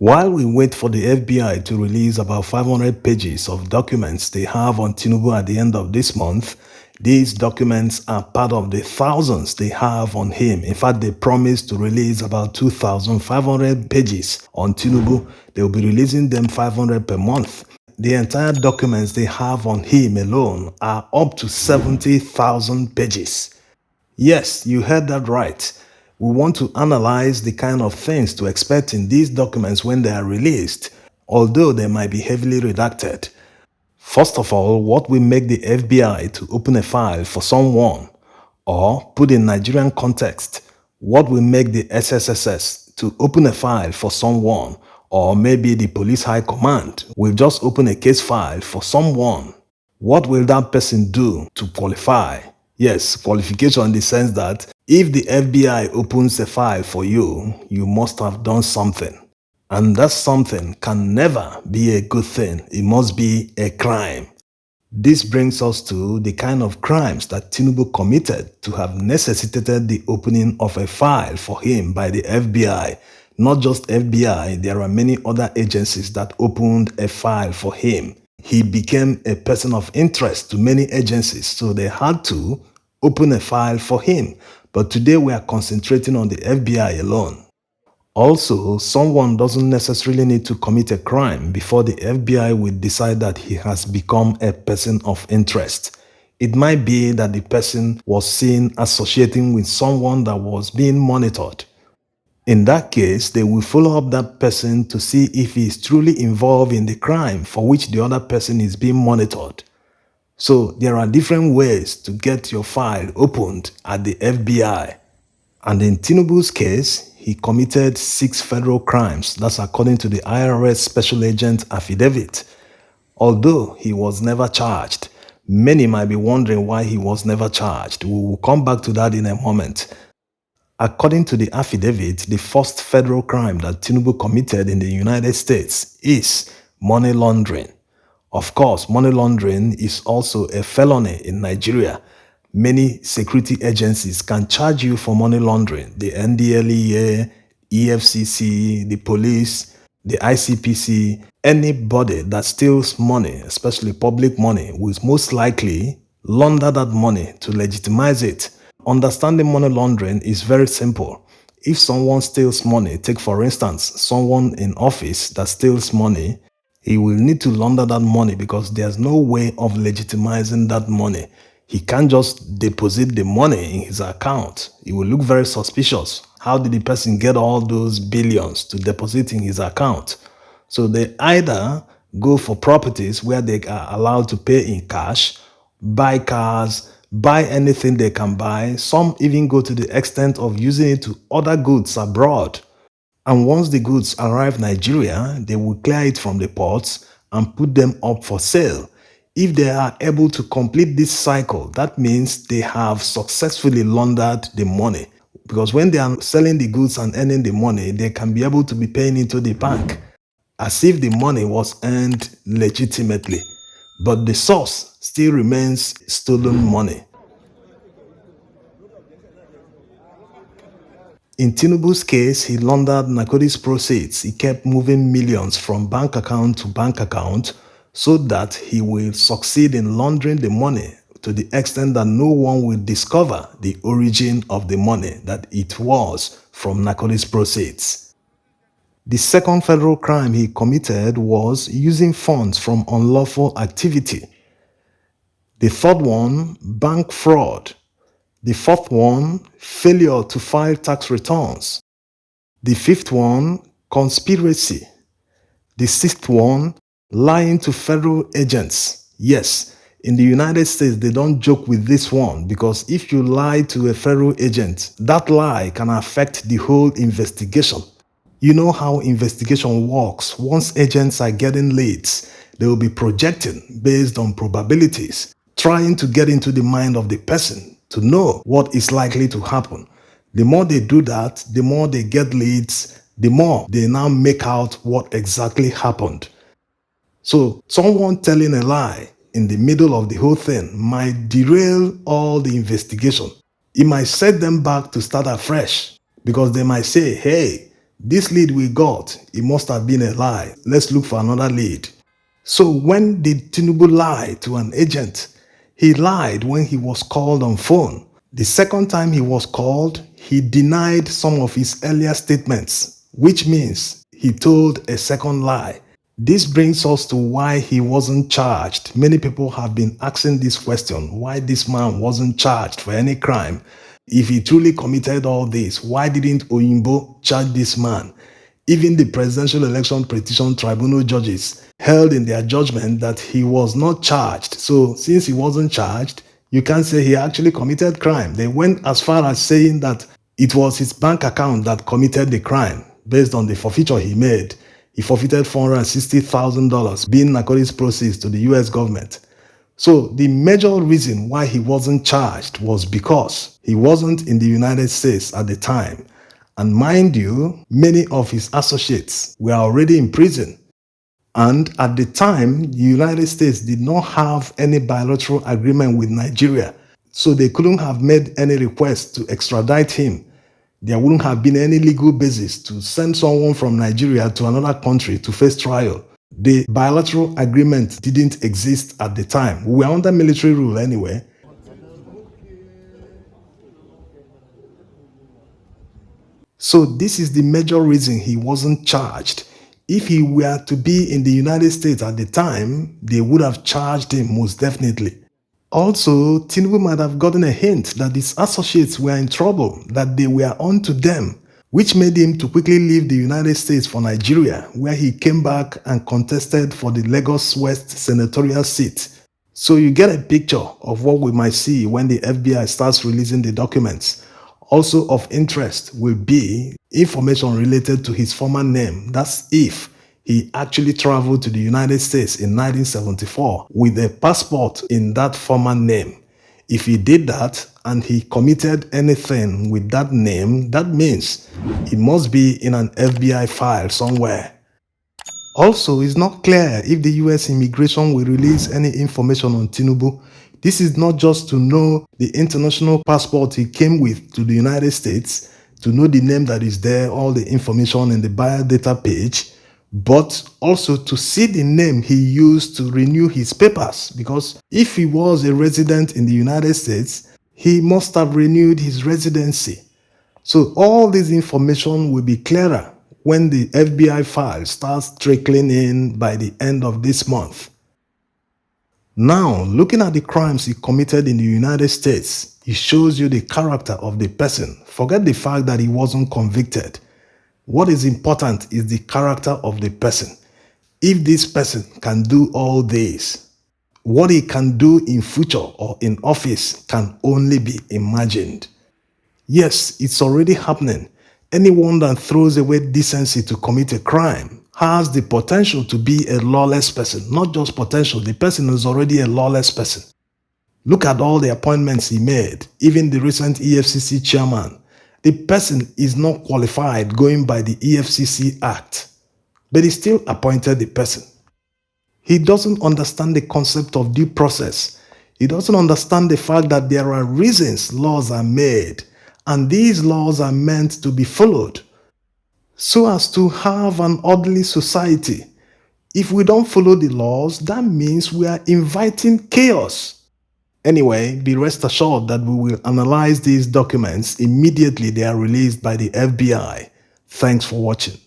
While we wait for the FBI to release about 500 pages of documents they have on Tinubu at the end of this month, these documents are part of the thousands they have on him. In fact, they promised to release about 2,500 pages on Tinubu. They will be releasing them 500 per month. The entire documents they have on him alone are up to 70,000 pages. Yes, you heard that right. We want to analyze the kind of things to expect in these documents when they are released, although they might be heavily redacted. First of all, what will make the FBI to open a file for someone? Or, put in Nigerian context, what will make the SSSS to open a file for someone? Or maybe the police high command will just open a case file for someone. What will that person do to qualify? Yes, qualification in the sense that if the FBI opens a file for you, you must have done something. And that something can never be a good thing. It must be a crime. This brings us to the kind of crimes that Tinubu committed to have necessitated the opening of a file for him by the FBI. Not just FBI, there are many other agencies that opened a file for him. He became a person of interest to many agencies, so they had to open a file for him. But today we are concentrating on the FBI alone. Also, someone doesn't necessarily need to commit a crime before the FBI will decide that he has become a person of interest. It might be that the person was seen associating with someone that was being monitored. In that case, they will follow up that person to see if he is truly involved in the crime for which the other person is being monitored. So there are different ways to get your file opened at the FBI. And in Tinubu's case, he committed 6 federal crimes. That's according to the IRS Special Agent affidavit. Although he was never charged, many might be wondering why he was never charged. We will come back to that in a moment. According to the affidavit, the first federal crime that Tinubu committed in the United States is money laundering. Of course, money laundering is also a felony in Nigeria. Many security agencies can charge you for money laundering. The NDLEA, EFCC, the police, the ICPC, anybody that steals money, especially public money, will most likely launder that money to legitimize it. Understanding money laundering is very simple. If someone steals money, take for instance, someone in office that steals money, he will need to launder that money because there's no way of legitimizing that money. He can't just deposit the money in his account. It will look very suspicious. How did the person get all those billions to deposit in his account? So they either go for properties where they are allowed to pay in cash, buy cars, buy anything they can buy. Some even go to the extent of using it to order goods abroad. And once the goods arrive in Nigeria, they will clear it from the ports and put them up for sale. If they are able to complete this cycle, that means they have successfully laundered the money. Because when they are selling the goods and earning the money, they can be able to be paying into the bank as if the money was earned legitimately. But the source still remains stolen money. In Tinubu's case, he laundered narcotics proceeds. He kept moving millions from bank account to bank account so that he will succeed in laundering the money to the extent that no one will discover the origin of the money, that it was from narcotics proceeds. The second federal crime he committed was using funds from unlawful activity. The third one, bank fraud. The fourth one, failure to file tax returns. The fifth one, conspiracy. The sixth one, lying to federal agents. Yes, in the United States, they don't joke with this one because if you lie to a federal agent, that lie can affect the whole investigation. You know how investigation works. Once agents are getting leads, they will be projecting based on probabilities, trying to get into the mind of the person to know what is likely to happen. The more they do that, the more they get leads, the more they now make out what exactly happened. So someone telling a lie in the middle of the whole thing might derail all the investigation. It might set them back to start afresh because they might say, hey, This lead we got, it must have been a lie. Let's look for another lead. So when did Tinubu lie to an agent? He lied when he was called on phone. The second time he was called, he denied some of his earlier statements, which means he told a second lie. This brings us to why he wasn't charged. Many people have been asking this question, why this man wasn't charged for any crime. If he truly committed all this, why didn't Oyinbo charge this man? Even the Presidential Election Petition Tribunal judges held in their judgment that he was not charged. So since he wasn't charged, you can't say he actually committed crime. They went as far as saying that it was his bank account that committed the crime based on the forfeiture he made. He forfeited $460,000 being narcotics proceeds to the US government. So the major reason why he wasn't charged was because he wasn't in the United States at the time. And mind you, many of his associates were already in prison. And at the time, the United States did not have any bilateral agreement with Nigeria. So they couldn't have made any request to extradite him. There wouldn't have been any legal basis to send someone from Nigeria to another country to face trial. The bilateral agreement didn't exist at the time. We were under military rule anyway. So this is the major reason he wasn't charged. If he were to be in the United States at the time, they would have charged him most definitely. Also, Tinubu might have gotten a hint that his associates were in trouble, that they were on to them, which made him to quickly leave the United States for Nigeria, where he came back and contested for the Lagos West senatorial seat. So you get a picture of what we might see when the FBI starts releasing the documents. Also of interest will be information related to his former name. That's if he actually traveled to the United States in 1974 with a passport in that former name. If he did that and he committed anything with that name, that means it must be in an FBI file somewhere. Also, it's not clear if the US immigration will release any information on Tinubu. This is not just to know the international passport he came with to the United States, to know the name that is there, all the information in the biodata page, but also to see the name he used to renew his papers. Because if he was a resident in the United States, he must have renewed his residency. So all this information will be clearer when the FBI file starts trickling in by the end of this month. Now, looking at the crimes he committed in the United States, it shows you the character of the person. Forget the fact that he wasn't convicted. What is important is the character of the person. If this person can do all this, what he can do in future or in office can only be imagined. Yes, it's already happening. Anyone that throws away decency to commit a crime has the potential to be a lawless person. Not just potential, the person is already a lawless person. Look at all the appointments he made, even the recent EFCC chairman. The person is not qualified going by the EFCC Act, but he still appointed the person. He doesn't understand the concept of due process. He doesn't understand the fact that there are reasons laws are made, and these laws are meant to be followed so as to have an orderly society. If we don't follow the laws, that means we are inviting chaos. Anyway, be rest assured that we will analyze these documents immediately they are released by the FBI. Thanks for watching.